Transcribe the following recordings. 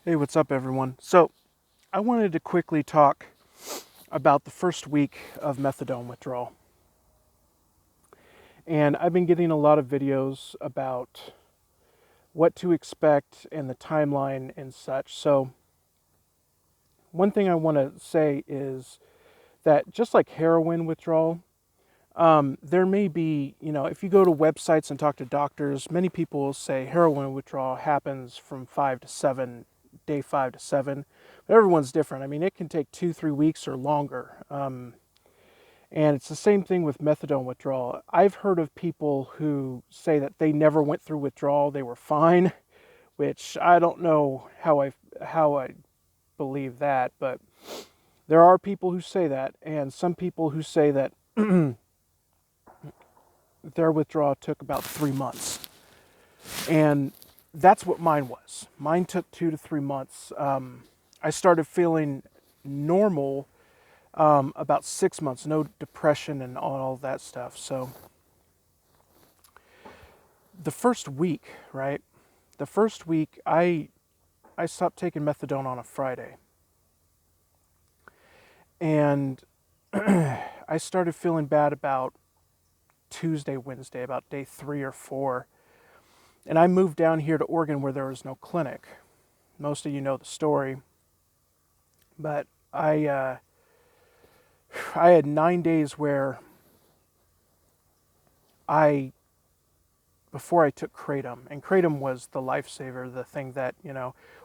Hey, what's up, everyone? So, I wanted to quickly talk about the first week of methadone withdrawal. And I've been getting a lot of videos about what to expect and the timeline and such. So, one thing I want to say is that just like heroin withdrawal, there may be, if you go to websites and talk to doctors, many people will say heroin withdrawal happens from 5 to 7, day 5 to 7. But everyone's different. I mean, it can take 2, 3 weeks or longer. And it's the same thing with methadone withdrawal. I've heard of people who say that they never went through withdrawal, they were fine, which I don't know how I believe that, but there are people who say that, and some people who say that their withdrawal took about 3 months. And that's what mine was. Mine took 2 to 3 months. I started feeling normal about 6 months, no depression and all that stuff. So the first week, right? The first week, I stopped taking methadone on a Friday, and I started feeling bad about Tuesday, Wednesday, about day 3 or 4. And I moved down here to Oregon where there was no clinic. Most of you know the story, but I had 9 days where I before I took kratom, and kratom was the lifesaver, the thing that,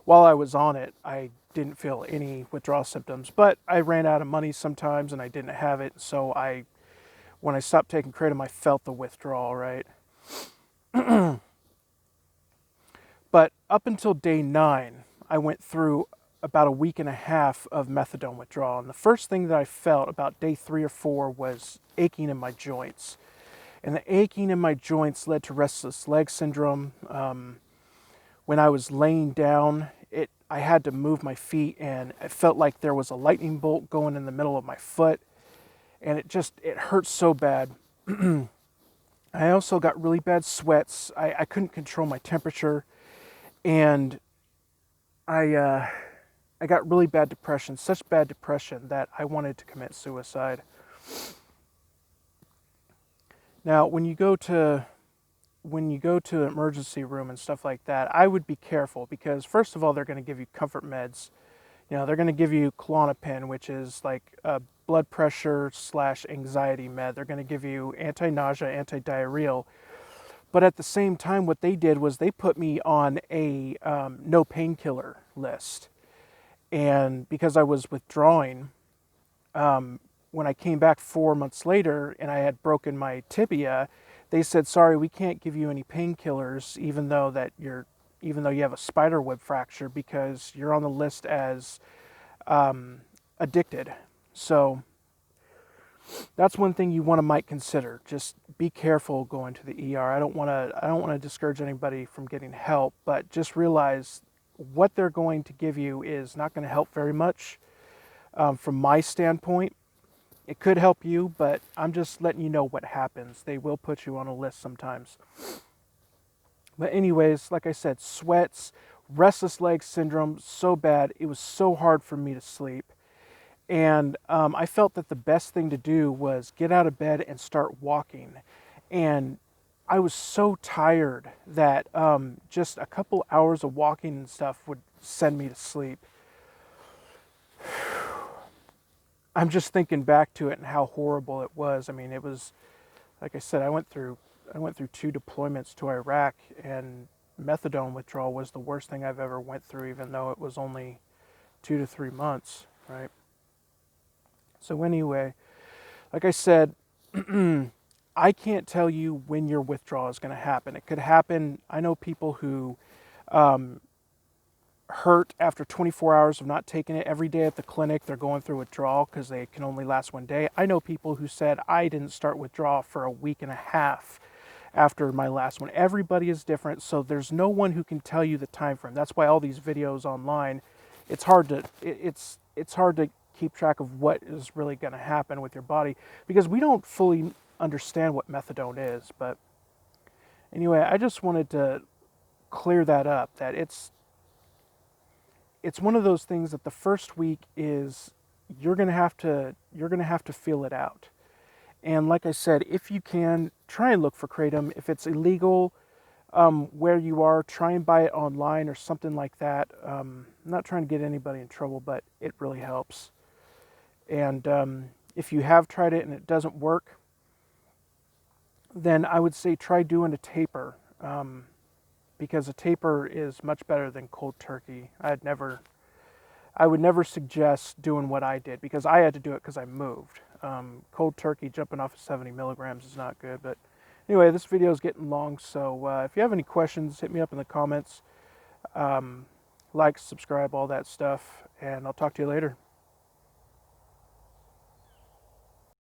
while I was on it, I didn't feel any withdrawal symptoms, but I ran out of money sometimes and I didn't have it. So when I stopped taking kratom, I felt the withdrawal, right? But up until day 9, I went through about a week and a half of methadone withdrawal. And the first thing that I felt about day 3 or 4 was aching in my joints. And the aching in my joints led to restless leg syndrome. When I was laying down, I had to move my feet, and it felt like there was a lightning bolt going in the middle of my foot, and it hurt so bad. I also got really bad sweats. I couldn't control my temperature, and I got really bad depression, such bad depression that I wanted to commit suicide. Now, when you go to the emergency room and stuff like that, I would be careful because first of all, they're going to give you comfort meds. They're going to give you Klonopin, which is like a blood pressure / anxiety med. They're going to give you anti-nausea, anti-diarrheal. But at the same time, what they did was they put me on a no painkiller list. And because I was withdrawing, when I came back 4 months later and I had broken my tibia, they said, "Sorry, we can't give you any painkillers, even though you have a spider web fracture, because you're on the list as addicted." So that's one thing you might consider. Just be careful going to the ER. I don't want to discourage anybody from getting help, but just realize what they're going to give you is not going to help very much. From my standpoint, it could help you, but I'm just letting you know what happens. They will put you on a list sometimes. But anyways, like I said, sweats, restless leg syndrome, so bad. It was so hard for me to sleep. And I felt that the best thing to do was get out of bed and start walking. And I was so tired that just a couple hours of walking and stuff would send me to sleep. I'm just thinking back to it and how horrible it was. I mean, it was, like I said, I went through 2 deployments to Iraq, and methadone withdrawal was the worst thing I've ever went through, even though it was only 2 to 3 months, right? So anyway, like I said, I can't tell you when your withdrawal is going to happen. It could happen. I know people who hurt after 24 hours of not taking it every day at the clinic. They're going through withdrawal because they can only last one day. I know people who said I didn't start withdrawal for a week and a half after my last one. Everybody is different, so there's no one who can tell you the time frame. That's why all these videos online, it's hard to keep track of what is really going to happen with your body because we don't fully understand what methadone is. But anyway, I just wanted to clear that up, that it's one of those things that the first week is you're gonna have to feel it out. And like I said, if you can, try and look for kratom. If it's illegal where you are, try and buy it online or something like that. I'm not trying to get anybody in trouble, but it really helps. And if you have tried it and it doesn't work, then I would say try doing a taper, because a taper is much better than cold turkey. I would never suggest doing what I did, because I had to do it because I moved. Cold turkey jumping off of 70 milligrams is not good. But anyway, this video is getting long, so if you have any questions, hit me up in the comments. Like, subscribe, all that stuff, and I'll talk to you later.